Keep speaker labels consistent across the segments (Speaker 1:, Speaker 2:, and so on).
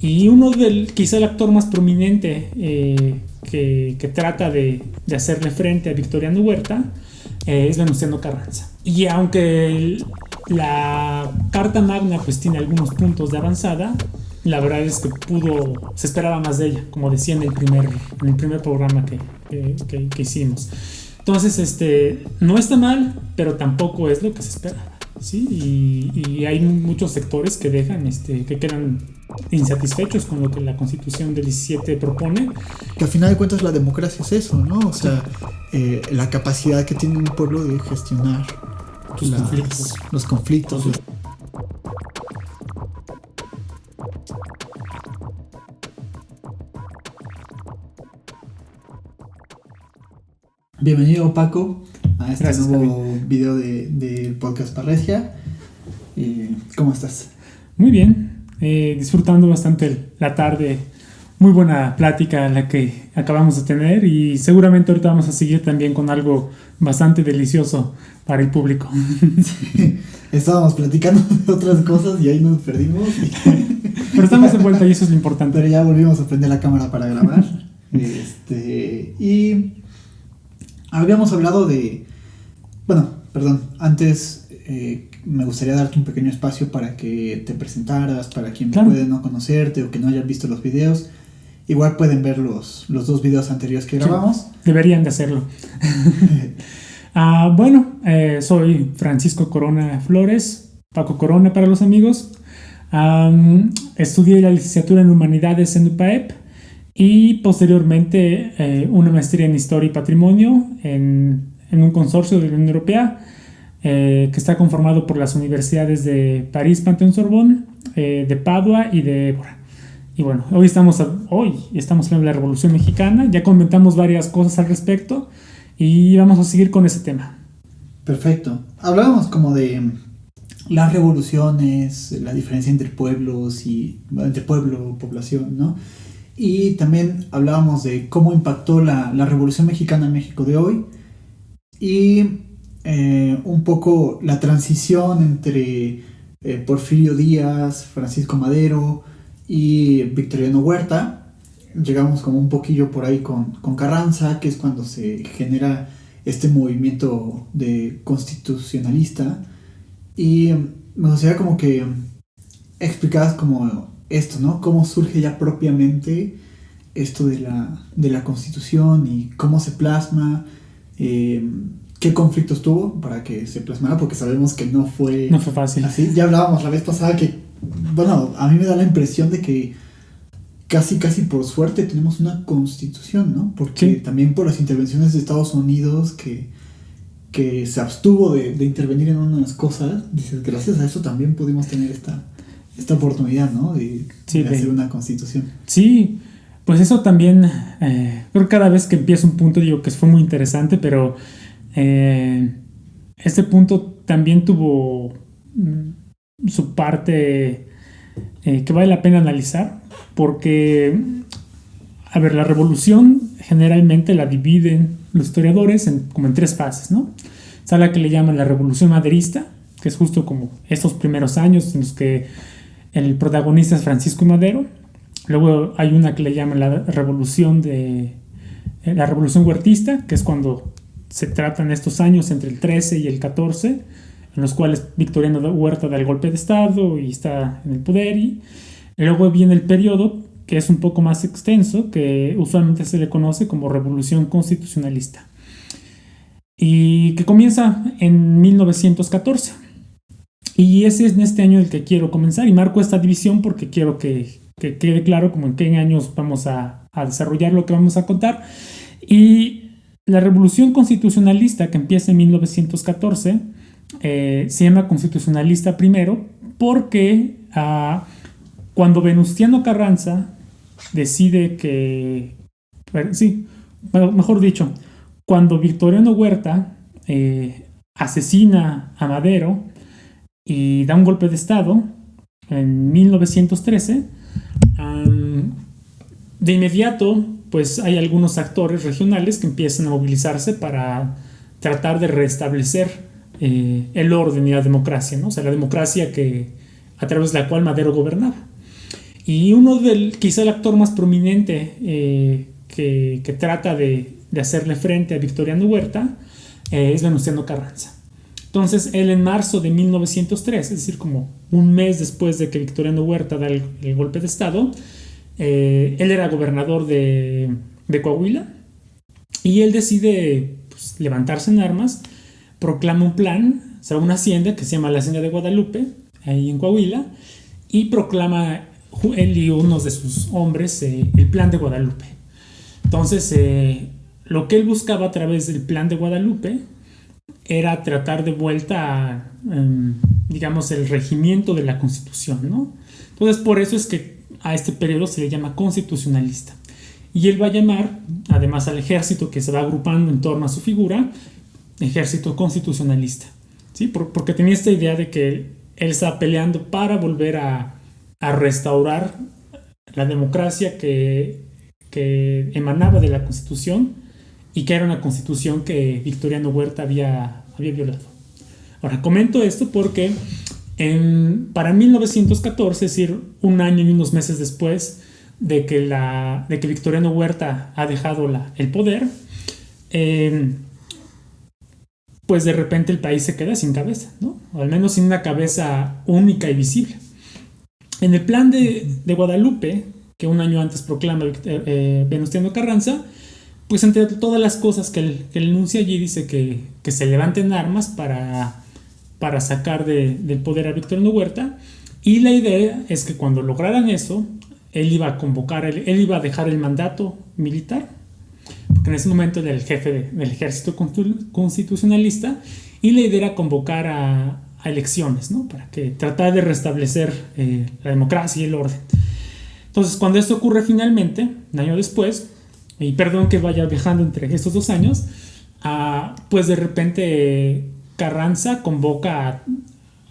Speaker 1: Y uno quizá el actor más prominente que trata de hacerle frente a Victoriano Huerta es Venustiano Carranza. Y aunque la Carta Magna pues tiene algunos puntos de avanzada, la verdad es que se esperaba más de ella, como decía en el primer programa que hicimos. Entonces, no está mal, pero tampoco es lo que se esperaba, ¿sí? Y hay muchos sectores que que quedan insatisfechos con lo que la Constitución del 17 propone.
Speaker 2: Que al final de cuentas la democracia es eso, ¿no? O sea, la capacidad que tiene un pueblo de gestionar los conflictos. Bienvenido, Paco, a este
Speaker 1: Gracias,
Speaker 2: nuevo video de Podcast Parresia. ¿Cómo estás?
Speaker 1: Muy bien, disfrutando bastante la tarde. Muy buena plática la que acabamos de tener y seguramente ahorita vamos a seguir también con algo bastante delicioso para el público.
Speaker 2: Sí, estábamos platicando de otras cosas y ahí nos perdimos.
Speaker 1: Pero estamos de vuelta y eso es lo importante.
Speaker 2: Pero ya volvimos a prender la cámara para grabar. Y habíamos hablado de... Bueno, perdón, antes me gustaría darte un pequeño espacio para que te presentaras, para quien puede no conocerte o que no hayan visto los videos. Igual pueden ver los dos videos anteriores que grabamos.
Speaker 1: Sí, deberían de hacerlo. Bueno, soy Francisco Corona Flores, Paco Corona para los amigos. Estudié la licenciatura en Humanidades en UPAEP y posteriormente una maestría en Historia y Patrimonio en un consorcio de la Unión Europea que está conformado por las universidades de París, Panthéon-Sorbonne, de Padua y de Évora. Y bueno, hoy estamos hablando de la Revolución Mexicana. Ya comentamos varias cosas al respecto y vamos a seguir con ese tema.
Speaker 2: Perfecto. Hablábamos como de las revoluciones, la diferencia entre pueblos y entre pueblo, población, ¿no? Y también hablábamos de cómo impactó la Revolución Mexicana en México de hoy y un poco la transición entre Porfirio Díaz, Francisco Madero y Victoriano Huerta. Llegamos como un poquillo por ahí con Carranza, que es cuando se genera este movimiento de constitucionalista. Y me gustaría como que explicaras como esto, ¿no? Cómo surge ya propiamente esto de la Constitución y cómo se plasma, qué conflictos tuvo para que se plasmara, porque sabemos que no fue
Speaker 1: fácil.
Speaker 2: Así, ya hablábamos la vez pasada que, bueno, a mí me da la impresión de que casi por suerte tenemos una Constitución, ¿no? Porque
Speaker 1: sí,
Speaker 2: también por las intervenciones de Estados Unidos que se abstuvo de intervenir en unas cosas, dices, gracias a eso también pudimos tener esta oportunidad, ¿no? De hacer una Constitución.
Speaker 1: Sí, pues eso también, creo que cada vez que empiezo un punto digo que fue muy interesante, pero este punto también tuvo su parte que vale la pena analizar, porque, a ver, la revolución generalmente la dividen los historiadores como en tres fases, ¿no? Está la que le llaman la revolución maderista, que es justo como estos primeros años en los que el protagonista es Francisco Madero. Luego hay una que le llaman la revolución huertista, que es cuando se tratan estos años entre el 13 y el 14, en los cuales Victoriano Huerta da el golpe de estado y está en el poder. Y luego viene el periodo que es un poco más extenso, que usualmente se le conoce como revolución constitucionalista, y que comienza en 1914. Y ese es en este año el que quiero comenzar, y marco esta división porque quiero que quede claro como en qué años vamos a desarrollar lo que vamos a contar. Y la revolución constitucionalista, que empieza en 1914, se llama constitucionalista primero porque cuando Venustiano Carranza decide mejor dicho, cuando Victoriano Huerta asesina a Madero y da un golpe de estado en 1913, de inmediato pues hay algunos actores regionales que empiezan a movilizarse para tratar de restablecer el orden y la democracia, ¿no? O sea, la democracia a través de la cual Madero gobernaba. Y quizá el actor más prominente que trata de hacerle frente a Victoriano Huerta es Venustiano Carranza. Entonces él en marzo de 1903, es decir, como un mes después de que Victoriano Huerta da el golpe de estado, él era gobernador de Coahuila, y él decide pues, levantarse en armas, proclama un plan, o sea, una hacienda que se llama la Hacienda de Guadalupe, ahí en Coahuila, y proclama él y unos de sus hombres el plan de Guadalupe. Entonces, lo que él buscaba a través del plan de Guadalupe era tratar de vuelta, digamos, el regimiento de la Constitución, ¿no? Entonces, por eso es que a este periodo se le llama constitucionalista. Y él va a llamar, además, al ejército que se va agrupando en torno a su figura, ejército constitucionalista, ¿sí? Porque tenía esta idea de que él estaba peleando para volver a restaurar la democracia que emanaba de la Constitución, y que era una Constitución que Victoriano Huerta había violado. Ahora, comento esto porque para 1914, es decir, un año y unos meses después de que Victoriano Huerta ha dejado el poder, pues de repente el país se queda sin cabeza, ¿no? O al menos sin una cabeza única y visible. En el plan de Guadalupe, que un año antes proclama Venustiano Carranza, pues entre todas las cosas que él enuncia allí, dice que se levanten armas para sacar del poder a Victoriano Huerta, y la idea es que cuando lograran eso, él iba a dejar el mandato militar, porque en ese momento era el jefe del ejército constitucionalista, y la idea era convocar a elecciones, ¿no? Para que tratara de restablecer la democracia y el orden. Entonces, cuando esto ocurre finalmente, un año después, y perdón que vaya viajando entre estos 2 años, pues de repente Carranza convoca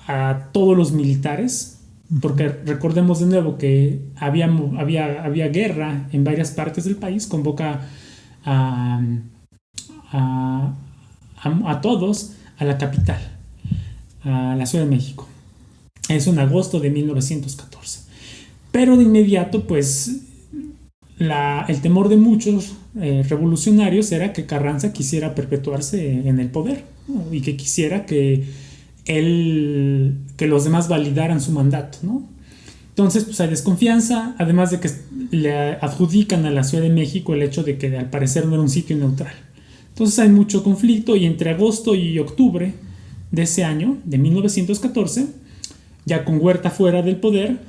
Speaker 1: a todos los militares, porque recordemos de nuevo que había guerra en varias partes del país. Convoca a todos a la capital, a la Ciudad de México. Eso en agosto de 1914. Pero de inmediato, pues, el temor de muchos revolucionarios era que Carranza quisiera perpetuarse en el poder, ¿no? Y que quisiera que los demás validaran su mandato, ¿no? Entonces, pues hay desconfianza, además de que le adjudican a la Ciudad de México el hecho de que al parecer no era un sitio neutral. Entonces hay mucho conflicto, y entre agosto y octubre de ese año, de 1914, ya con Huerta fuera del poder,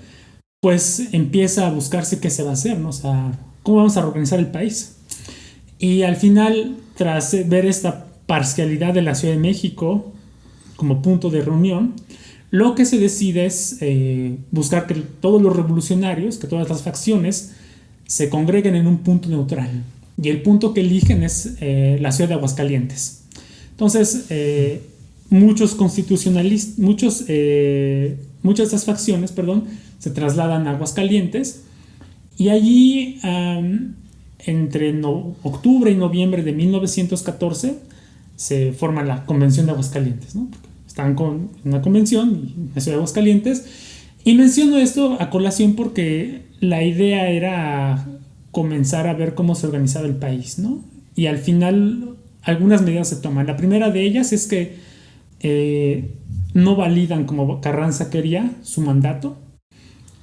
Speaker 1: pues empieza a buscarse qué se va a hacer, ¿no? O sea, cómo vamos a reorganizar el país. Y al final, tras ver esta parcialidad de la Ciudad de México como punto de reunión, lo que se decide es buscar que todos los revolucionarios, que todas las facciones, se congreguen en un punto neutral. Y el punto que eligen es la ciudad de Aguascalientes. Entonces, muchas de estas facciones, se trasladan a Aguascalientes, y allí entre octubre y noviembre de 1914 se forma la Convención de Aguascalientes, ¿no? Están con una convención en la ciudad de Aguascalientes, y menciono esto a colación porque la idea era comenzar a ver cómo se organizaba el país, ¿no? Y al final algunas medidas se toman. La primera de ellas es que no validan como Carranza quería su mandato.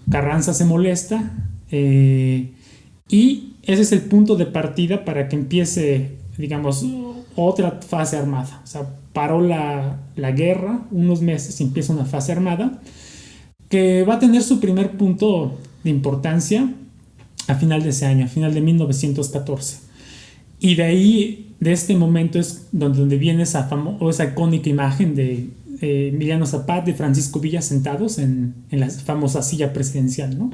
Speaker 1: Carranza se molesta, y ese es el punto de partida para que empiece, digamos, otra fase armada. O sea, paró la guerra unos meses y empieza una fase armada que va a tener su primer punto de importancia a final de ese año, a final de 1914. Y de ahí, de este momento, es donde viene esa icónica imagen de Emiliano Zapata y Francisco Villa sentados en la famosa silla presidencial, ¿no?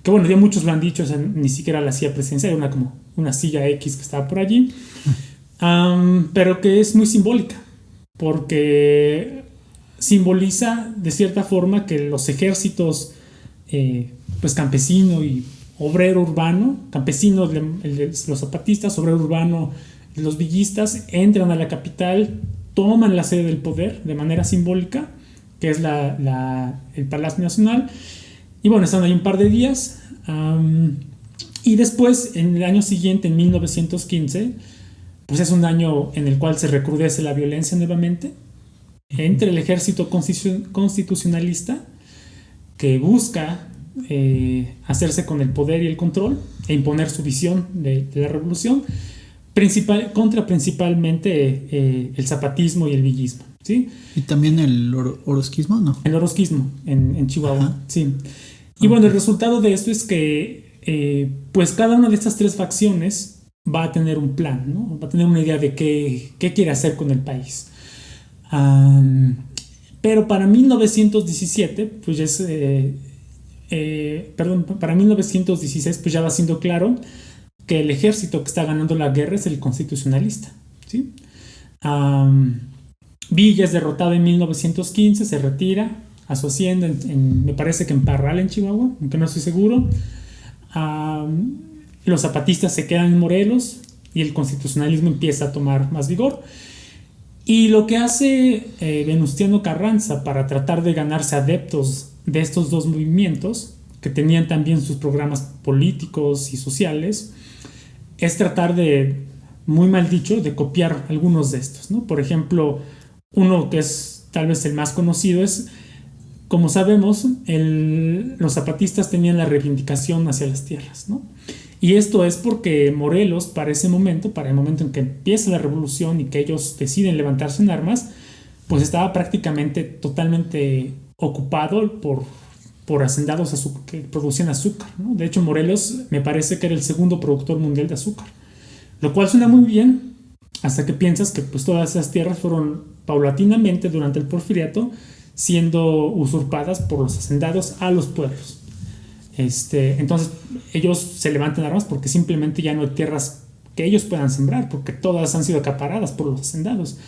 Speaker 1: Que bueno, ya muchos lo han dicho, o sea, ni siquiera la silla presidencial, era como una silla X que estaba por allí, pero que es muy simbólica, porque simboliza de cierta forma que los ejércitos pues campesino y obrero urbano, campesinos los zapatistas, obrero urbano los villistas, entran a la capital, toman la sede del poder de manera simbólica, que es el Palacio Nacional, Y bueno, están ahí un par de días. Y después, en el año siguiente, en 1915, pues es un año en el cual se recrudece la violencia nuevamente entre el ejército constitucionalista, que busca hacerse con el poder y el control e imponer su visión de la revolución, contra principalmente el zapatismo y el villismo, ¿sí?
Speaker 2: ¿Y también el orosquismo, no?
Speaker 1: El orosquismo en Chihuahua.
Speaker 2: Ajá.
Speaker 1: Sí. Y bueno, el resultado de esto es que pues cada una de estas tres facciones va a tener un plan, ¿no? Va a tener una idea de qué quiere hacer con el país. Pero para 1917, pues ya es... para 1916 pues ya va siendo claro que el ejército que está ganando la guerra es el constitucionalista, ¿sí? Villa es derrotado en 1915, se retira a su hacienda, me parece que en Parral, en Chihuahua, aunque no estoy seguro. Los zapatistas se quedan en Morelos y el constitucionalismo empieza a tomar más vigor. Y lo que hace Venustiano Carranza para tratar de ganarse adeptos de estos dos movimientos, que tenían también sus programas políticos y sociales, es tratar de, muy mal dicho, de copiar algunos de estos, ¿no? Por ejemplo, uno que es tal vez el más conocido es, como sabemos, los zapatistas tenían la reivindicación hacia las tierras, ¿no? Y esto es porque Morelos, para el momento en que empieza la revolución y que ellos deciden levantarse en armas, pues estaba prácticamente totalmente ocupado por hacendados que producían azúcar, ¿no? De hecho, Morelos me parece que era el segundo productor mundial de azúcar, lo cual suena muy bien hasta que piensas que pues todas esas tierras fueron paulatinamente durante el Porfiriato siendo usurpadas por los hacendados a los pueblos. Entonces ellos se levantan armas porque simplemente ya no hay tierras que ellos puedan sembrar, porque todas han sido acaparadas por los hacendados.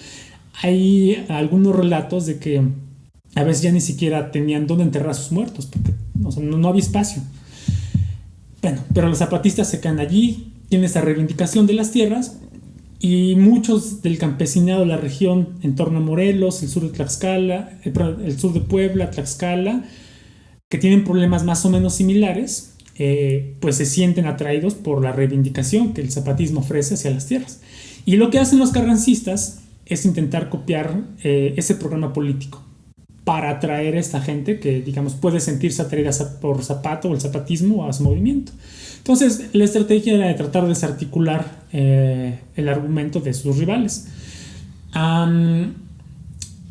Speaker 1: Hay algunos relatos de que a veces ya ni siquiera tenían dónde enterrar a sus muertos, porque no había espacio. Bueno, pero los zapatistas se quedan allí, tienen esta reivindicación de las tierras, y muchos del campesinado de la región en torno a Morelos, el sur de Tlaxcala, el sur de Puebla, Tlaxcala, que tienen problemas más o menos similares, pues se sienten atraídos por la reivindicación que el zapatismo ofrece hacia las tierras. Y lo que hacen los carrancistas es intentar copiar ese programa político para atraer a esta gente que, digamos, puede sentirse atraída por Zapato o el zapatismo a su movimiento. Entonces, la estrategia era de tratar de desarticular el argumento de sus rivales.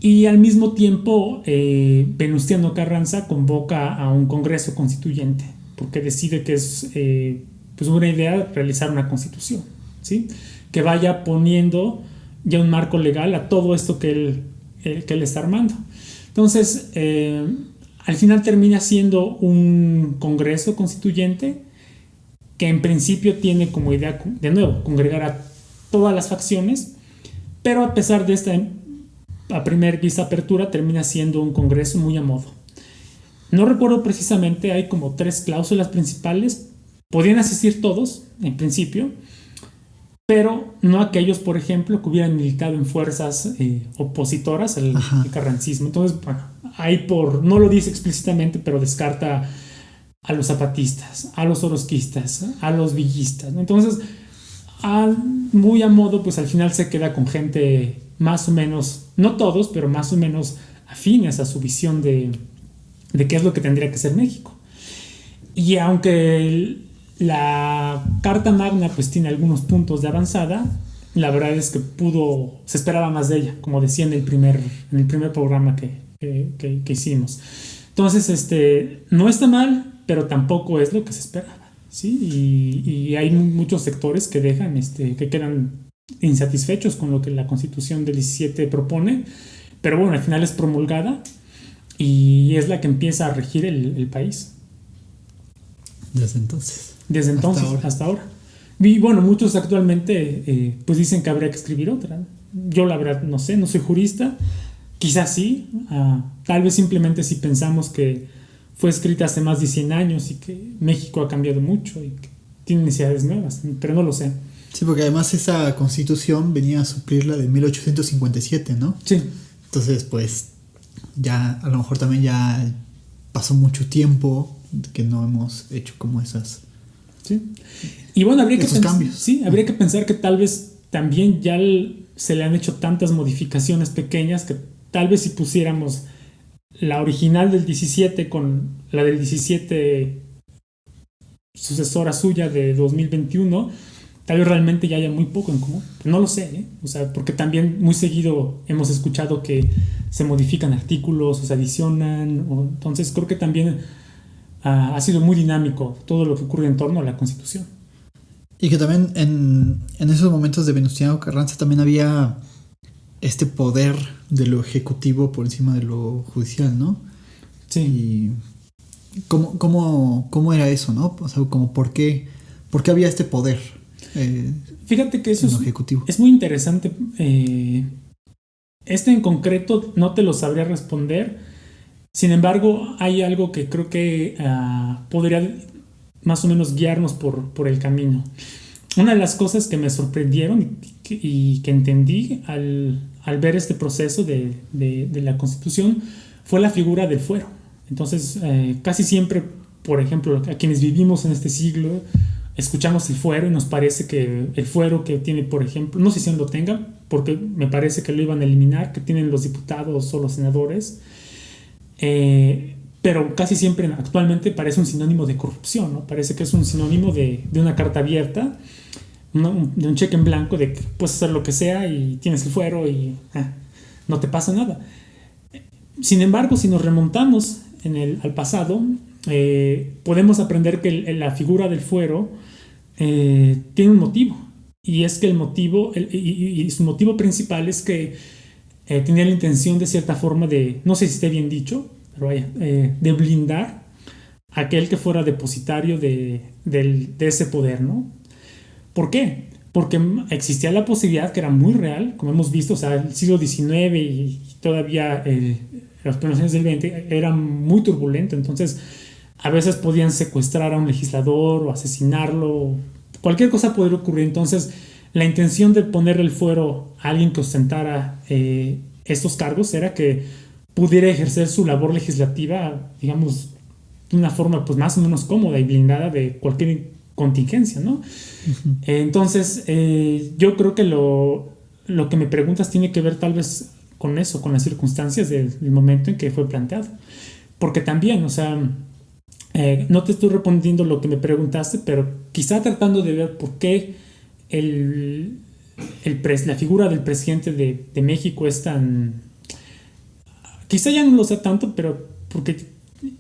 Speaker 1: Y al mismo tiempo, Venustiano Carranza convoca a un congreso constituyente, porque decide que es pues una idea realizar una constitución, ¿sí? Que vaya poniendo ya un marco legal a todo esto que él está armando. Entonces, al final termina siendo un congreso constituyente que en principio tiene como idea, de nuevo, congregar a todas las facciones, pero a pesar de esta a primera vista apertura termina siendo un congreso muy a modo. No recuerdo precisamente, hay como 3 cláusulas principales. Podían asistir todos, en principio, pero no aquellos, por ejemplo, que hubieran militado en fuerzas opositoras al carrancismo. Entonces, bueno, ahí no lo dice explícitamente, pero descarta a los zapatistas, a los orosquistas, a los villistas, ¿no? Entonces, muy a modo, pues al final se queda con gente más o menos, no todos, pero más o menos afines a su visión de qué es lo que tendría que ser México. Y aunque la Carta Magna pues tiene algunos puntos de avanzada, la verdad es que se esperaba más de ella, como decía en el primer programa que hicimos. Entonces, no está mal, pero tampoco es lo que se esperaba, ¿sí? Y hay muchos sectores que que quedan insatisfechos con lo que la Constitución del 17 propone, pero bueno, al final es promulgada y es la que empieza a regir el país.
Speaker 2: Desde entonces
Speaker 1: Hasta ahora. Y bueno, muchos actualmente pues dicen que habría que escribir otra. Yo la verdad no sé, no soy jurista, quizás sí, tal vez simplemente si pensamos que fue escrita hace más de 100 años y que México ha cambiado mucho y que tiene necesidades nuevas, pero no lo sé.
Speaker 2: Sí, porque además esa constitución venía a suplir la de 1857, ¿no?
Speaker 1: Sí.
Speaker 2: Entonces, pues, ya a lo mejor también ya pasó mucho tiempo que no hemos hecho como esas...
Speaker 1: Sí. Y bueno,
Speaker 2: esos cambios.
Speaker 1: Sí, habría que pensar que tal vez también ya se le han hecho tantas modificaciones pequeñas que tal vez si pusiéramos la original del 17 con la del 17 sucesora suya de 2021, tal vez realmente ya haya muy poco en común. No lo sé, ¿eh? O sea, porque también muy seguido hemos escuchado que se modifican artículos o se adicionan. Entonces creo que también ha sido muy dinámico todo lo que ocurre en torno a la Constitución.
Speaker 2: Y que también en esos momentos de Venustiano Carranza también había este poder de lo ejecutivo por encima de lo judicial, ¿no?
Speaker 1: Sí.
Speaker 2: Y ¿cómo era eso, no? O sea, como ¿por qué había este poder?
Speaker 1: Fíjate que eso
Speaker 2: ejecutivo.
Speaker 1: Es muy interesante. Este en concreto no te lo sabría responder. Sin embargo, hay algo que creo que podría más o menos guiarnos por el camino. Una de las cosas que me sorprendieron y que entendí al ver este proceso de la Constitución fue la figura del fuero. Entonces, casi siempre, por ejemplo, a quienes vivimos en este siglo, escuchamos el fuero y nos parece que el fuero que tiene, por ejemplo, no sé si aún lo tenga, porque me parece que lo iban a eliminar, que tienen los diputados o los senadores, pero casi siempre actualmente parece un sinónimo de corrupción, ¿no? Parece que es un sinónimo de una carta abierta, de un cheque en blanco de que puedes hacer lo que sea y tienes el fuero y no te pasa nada. Sin embargo, si nos remontamos al pasado, podemos aprender que la figura del fuero tiene un motivo, y es que el motivo y su motivo principal es que tenía la intención de cierta forma de, no sé si esté bien dicho, pero vaya, de blindar a aquel que fuera depositario de ese poder, ¿no? ¿Por qué? Porque existía la posibilidad, que era muy real, como hemos visto, o sea, el siglo XIX y todavía los primeros años del XX era muy turbulento. Entonces a veces podían secuestrar a un legislador o asesinarlo, cualquier cosa podría ocurrir. Entonces la intención de ponerle el fuero a alguien que ostentara estos cargos era que pudiera ejercer su labor legislativa, digamos, de una forma pues más o menos cómoda y blindada de cualquier contingencia, ¿no? Uh-huh. Entonces yo creo que lo que me preguntas tiene que ver tal vez con eso, con las circunstancias del momento en que fue planteado. Porque también, o sea, no te estoy respondiendo lo que me preguntaste, pero quizá tratando de ver por qué la figura del presidente de México es tan... Quizá ya no lo sea tanto, pero porque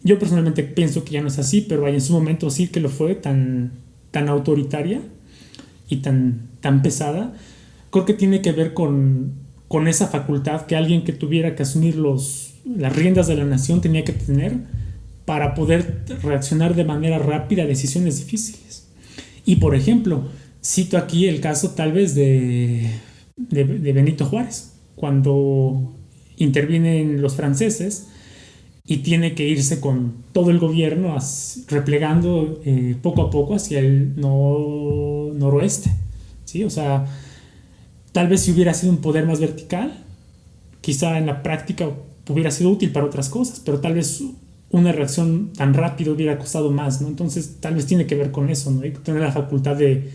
Speaker 1: yo personalmente pienso que ya no es así, pero en su momento sí que lo fue, tan autoritaria y tan pesada. Creo que tiene que ver con esa facultad que alguien que tuviera que asumir las riendas de la nación tenía que tener para poder reaccionar de manera rápida a decisiones difíciles. Y por ejemplo, cito aquí el caso tal vez de Benito Juárez, cuando intervienen los franceses y tiene que irse con todo el gobierno replegando poco a poco hacia el noroeste, ¿sí? O sea, tal vez si hubiera sido un poder más vertical, quizá en la práctica hubiera sido útil para otras cosas, pero tal vez una reacción tan rápida hubiera costado más, ¿no? Entonces tal vez tiene que ver con eso, ¿no? Hay que tener la facultad de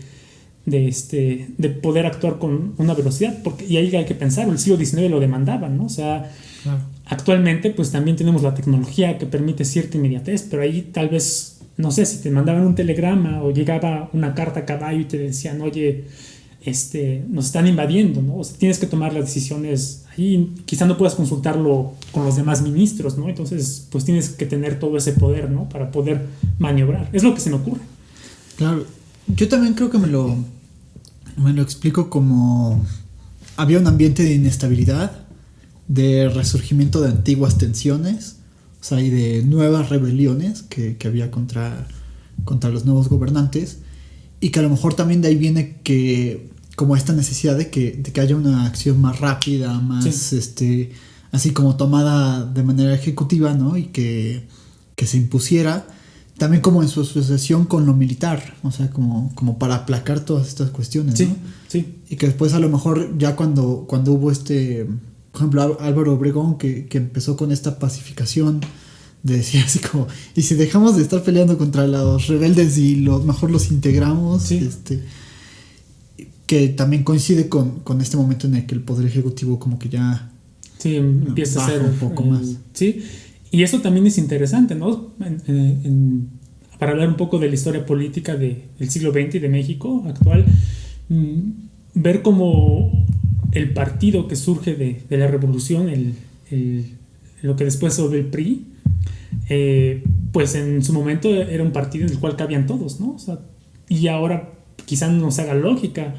Speaker 1: poder actuar con una velocidad, y ahí hay que pensar, el siglo XIX lo demandaba, ¿no? O sea, claro. Actualmente pues también tenemos la tecnología que permite cierta inmediatez, pero ahí tal vez, no sé, si te mandaban un telegrama o llegaba una carta a caballo y te decían, oye, nos están invadiendo, ¿no? O sea, tienes que tomar las decisiones ahí, quizá no puedas consultarlo con los demás ministros, ¿no? Entonces pues tienes que tener todo ese poder, ¿no? Para poder maniobrar, es lo que se me ocurre.
Speaker 2: Claro, yo también creo que me lo explico como había un ambiente de inestabilidad, de resurgimiento de antiguas tensiones, o sea, y de nuevas rebeliones que había contra los nuevos gobernantes, y que a lo mejor también de ahí viene que como esta necesidad de que haya una acción más rápida, más sí. Así como tomada de manera ejecutiva, ¿no? Y que se impusiera también como en su asociación con lo militar, o sea, como para aplacar todas estas cuestiones,
Speaker 1: sí,
Speaker 2: ¿no?
Speaker 1: Sí.
Speaker 2: Y que después a lo mejor ya cuando hubo por ejemplo, Álvaro Obregón que empezó con esta pacificación de decir así como, y si dejamos de estar peleando contra los rebeldes y mejor los integramos,
Speaker 1: Sí.
Speaker 2: Que también coincide con este momento en el que el Poder Ejecutivo como que ya
Speaker 1: Sí, empieza a
Speaker 2: baja
Speaker 1: ser
Speaker 2: un poco más.
Speaker 1: Sí, y eso también es interesante, ¿no? Para hablar un poco de la historia política del siglo XX y de México actual, ver cómo el partido que surge de la revolución, lo que después se volvió el PRI, pues en su momento era un partido en el cual cabían todos, ¿no? O sea, y ahora quizás no se haga lógica,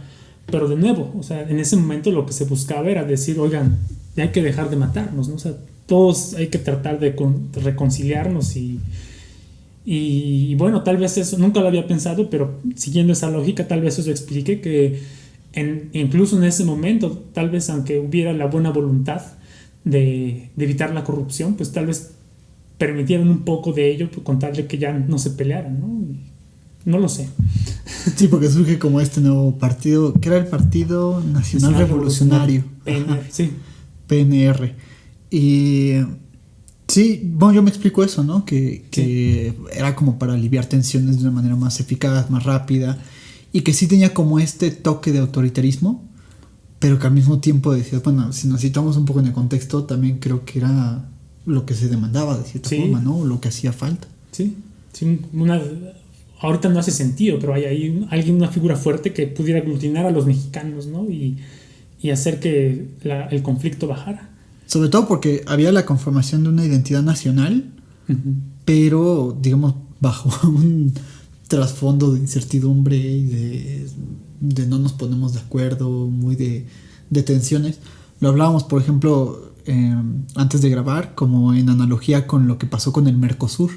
Speaker 1: pero de nuevo, o sea, en ese momento lo que se buscaba era decir, oigan, ya hay que dejar de matarnos, ¿no? O sea, todos hay que tratar de reconciliarnos y bueno, tal vez eso, nunca lo había pensado, pero siguiendo esa lógica, tal vez eso explique que incluso en ese momento, tal vez aunque hubiera la buena voluntad de evitar la corrupción, pues tal vez permitieron un poco de ello con tal de que ya no se pelearan, ¿no? No lo sé.
Speaker 2: Sí, porque surge como este nuevo partido, que era el Partido Nacional Revolucionario.
Speaker 1: PNR, sí.
Speaker 2: PNR. Y sí, bueno, yo me explico eso, ¿no? Que era como para aliviar tensiones de una manera más eficaz, más rápida, y que sí tenía como este toque de autoritarismo, pero que al mismo tiempo decía, bueno, si nos citamos un poco en el contexto, también creo que era lo que se demandaba de cierta forma, ¿no? Lo que hacía falta.
Speaker 1: Sí, ahorita no hace sentido, pero hay ahí una figura fuerte que pudiera aglutinar a los mexicanos, ¿no? Y hacer que el conflicto bajara.
Speaker 2: Sobre todo porque había la conformación de una identidad nacional, pero, digamos, bajo un trasfondo de incertidumbre y de no nos ponemos de acuerdo, muy de tensiones. Lo hablábamos, por ejemplo, antes de grabar, como en analogía con lo que pasó con el Mercosur.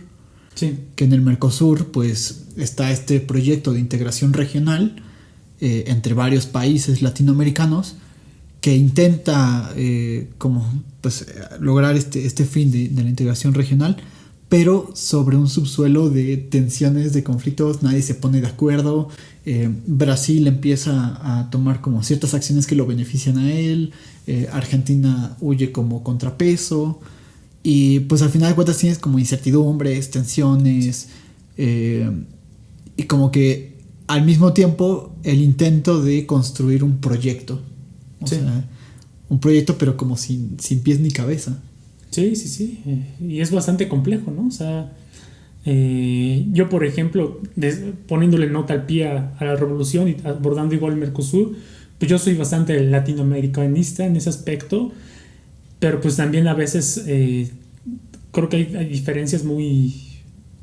Speaker 1: Sí.
Speaker 2: Que en el Mercosur pues está este proyecto de integración regional entre varios países latinoamericanos que intenta como pues lograr este fin de la integración regional, pero sobre un subsuelo de tensiones, de conflictos, nadie se pone de acuerdo. Brasil empieza a tomar como ciertas acciones que lo benefician a él, Argentina huye como contrapeso. Y pues al final de cuentas tienes como incertidumbres, tensiones, y como que al mismo tiempo el intento de construir un proyecto. O sea, un proyecto pero como sin pies ni cabeza.
Speaker 1: Sí. Y es bastante complejo, ¿no? O sea, yo por ejemplo, poniéndole nota al pie a la revolución y abordando igual el Mercosur, pues yo soy bastante latinoamericanista en ese aspecto. Pero pues también a veces creo que hay diferencias muy,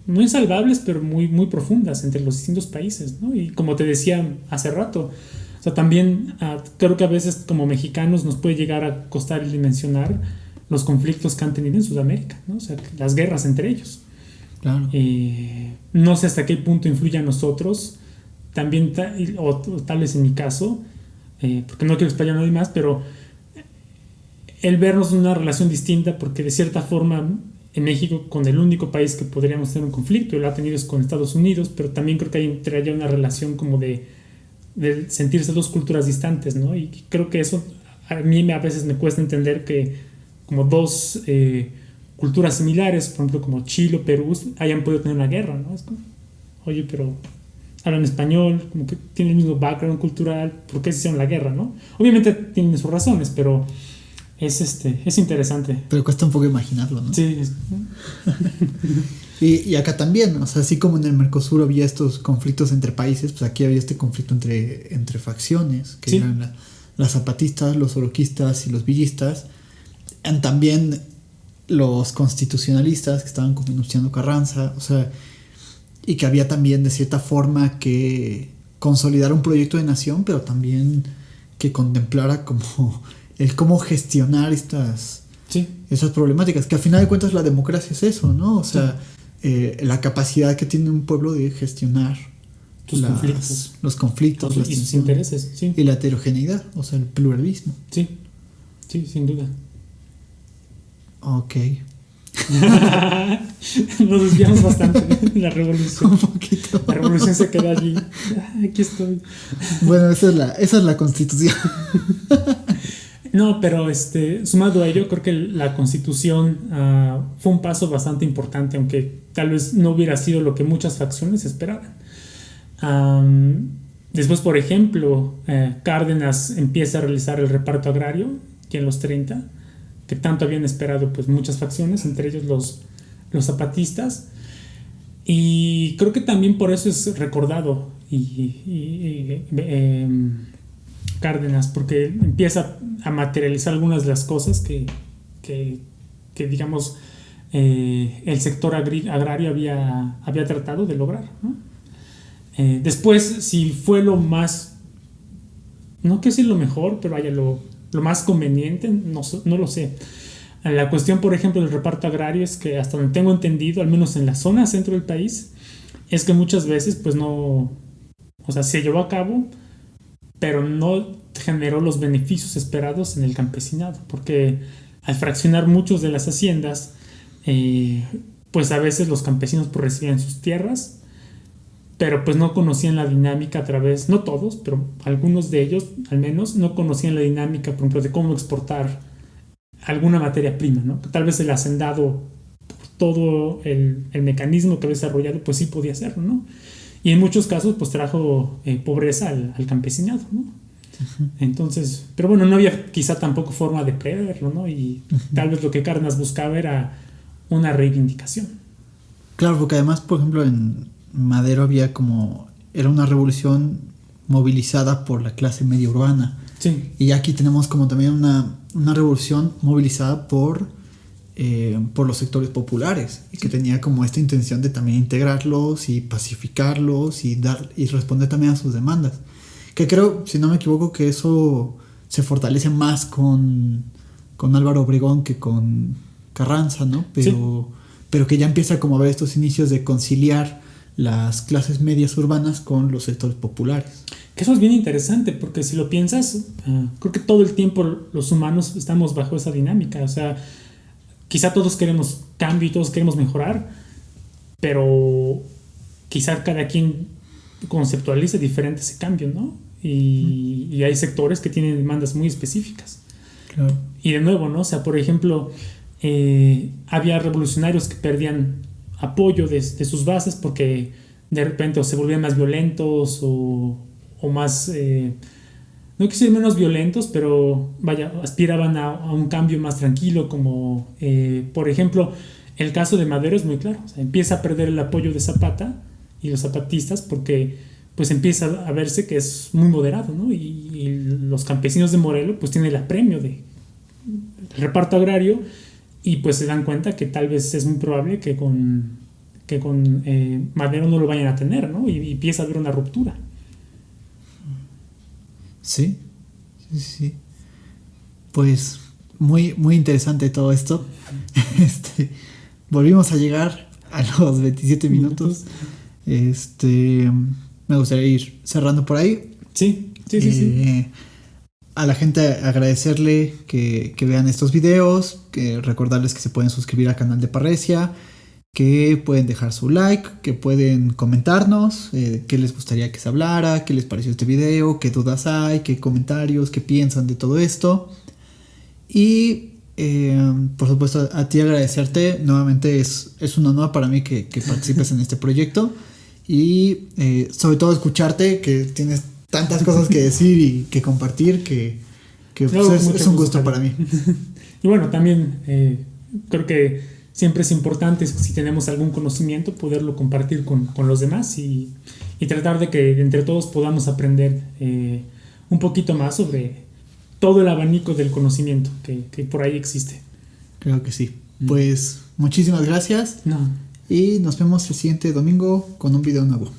Speaker 1: no insalvables, pero muy, muy profundas entre los distintos países, ¿no? Y como te decía hace rato, o sea, también creo que a veces como mexicanos nos puede llegar a costar el dimensionar los conflictos que han tenido en Sudamérica, ¿no? O sea, las guerras entre ellos.
Speaker 2: Claro.
Speaker 1: No sé hasta qué punto influye a nosotros, también, o tal vez en mi caso, porque no quiero explayar a nadie más, pero el vernos en una relación distinta, porque de cierta forma en México con el único país que podríamos tener un conflicto, y lo ha tenido es con Estados Unidos, pero también creo que hay entre allá una relación como de sentirse dos culturas distantes, ¿no? Y creo que eso a mí a veces me cuesta entender que como dos culturas similares, por ejemplo como Chile o Perú, hayan podido tener una guerra, ¿no? Es como, oye, pero hablan español, como que tienen el mismo background cultural, ¿por qué se hicieron la guerra, no? Obviamente tienen sus razones, pero es interesante.
Speaker 2: Pero cuesta un poco imaginarlo, ¿no?
Speaker 1: Sí.
Speaker 2: Y acá también, o sea, así como en el Mercosur había estos conflictos entre países, pues aquí había este conflicto entre facciones, que eran las zapatistas, los oroquistas y los villistas. Y también los constitucionalistas que estaban con Venustiano Carranza, o sea, y que había también de cierta forma que consolidar un proyecto de nación, pero también que contemplara como el cómo gestionar esas problemáticas, que al final de cuentas la democracia es eso, ¿no? O sea, la capacidad que tiene un pueblo de gestionar los conflictos
Speaker 1: y sus intereses, sí.
Speaker 2: Y la heterogeneidad, o sea, el pluralismo.
Speaker 1: Sí, sin duda.
Speaker 2: Ok.
Speaker 1: Nos desviamos bastante de la revolución.
Speaker 2: Un poquito.
Speaker 1: La revolución se queda allí. Aquí estoy.
Speaker 2: Bueno, esa es la constitución.
Speaker 1: No, pero sumado a ello, creo que la Constitución fue un paso bastante importante, aunque tal vez no hubiera sido lo que muchas facciones esperaban. Después, por ejemplo, Cárdenas empieza a realizar el reparto agrario, que en los 30, que tanto habían esperado pues muchas facciones, entre ellos los zapatistas. Y creo que también por eso es recordado Cárdenas, porque empieza a materializar algunas de las cosas que digamos, el sector agrario había tratado de lograr, ¿no? Después, si fue lo más, no quiero decir lo mejor, pero vaya, lo más conveniente, no lo sé. La cuestión, por ejemplo, del reparto agrario es que hasta donde tengo entendido, al menos en la zona centro del país, es que muchas veces pues no, o sea, se llevó a cabo, pero no generó los beneficios esperados en el campesinado, porque al fraccionar muchos de las haciendas, pues a veces los campesinos pues recibían sus tierras, pero pues no conocían la dinámica a través, no todos, pero algunos de ellos al menos no conocían la dinámica, por ejemplo, de cómo exportar alguna materia prima, ¿no? Tal vez el hacendado, por todo el mecanismo que había desarrollado, pues sí podía hacerlo, ¿no? Y en muchos casos pues trajo pobreza al campesinado, ¿no? Uh-huh. Entonces, pero bueno, no había quizá tampoco forma de preverlo, ¿no? Y tal vez lo que Cárdenas buscaba era una reivindicación.
Speaker 2: Claro, porque además, por ejemplo, en Madero había era una revolución movilizada por la clase media urbana.
Speaker 1: Sí.
Speaker 2: Y aquí tenemos como también una revolución movilizada por los sectores populares, y que tenía como esta intención de también integrarlos y pacificarlos y responder también a sus demandas. Que creo, si no me equivoco, que eso se fortalece más con Álvaro Obregón que con Carranza, ¿no? Pero que ya empieza como a ver estos inicios de conciliar las clases medias urbanas con los sectores populares.
Speaker 1: Que eso es bien interesante, porque si lo piensas, creo que todo el tiempo los humanos estamos bajo esa dinámica. O sea, quizá todos queremos cambio y todos queremos mejorar, pero quizá cada quien conceptualice diferente ese cambio, ¿no? Y hay sectores que tienen demandas muy específicas.
Speaker 2: Claro.
Speaker 1: Y de nuevo, ¿no? O sea, por ejemplo, había revolucionarios que perdían apoyo de sus bases porque de repente o se volvían más violentos o más, no quisiera menos violentos, pero vaya, aspiraban a un cambio más tranquilo, como por ejemplo el caso de Madero es muy claro. O sea, empieza a perder el apoyo de Zapata y los zapatistas porque pues empieza a verse que es muy moderado, ¿no? Y los campesinos de Morelos pues tienen el apremio de reparto agrario. Y pues se dan cuenta que tal vez es muy probable que con Madero no lo vayan a tener, ¿no? Y empieza a haber una ruptura.
Speaker 2: Sí. Pues muy, muy interesante todo esto. Volvimos a llegar a los 27 minutos. Me gustaría ir cerrando por ahí.
Speaker 1: Sí.
Speaker 2: A la gente agradecerle que vean estos videos, que recordarles que se pueden suscribir al canal de Parresia, que pueden dejar su like, que pueden comentarnos qué les gustaría que se hablara, qué les pareció este video, qué dudas hay, qué comentarios, qué piensan de todo esto. Y por supuesto a ti agradecerte, nuevamente es un honor para mí que participes en este proyecto y sobre todo escucharte, que tienes tantas cosas que decir y que compartir que pues es un gusto para mí.
Speaker 1: Y bueno, también creo que siempre es importante, si tenemos algún conocimiento, poderlo compartir con los demás y tratar de que entre todos podamos aprender un poquito más sobre todo el abanico del conocimiento que por ahí existe.
Speaker 2: Creo que sí. Pues muchísimas gracias.
Speaker 1: No.
Speaker 2: Y nos vemos el siguiente domingo con un video nuevo.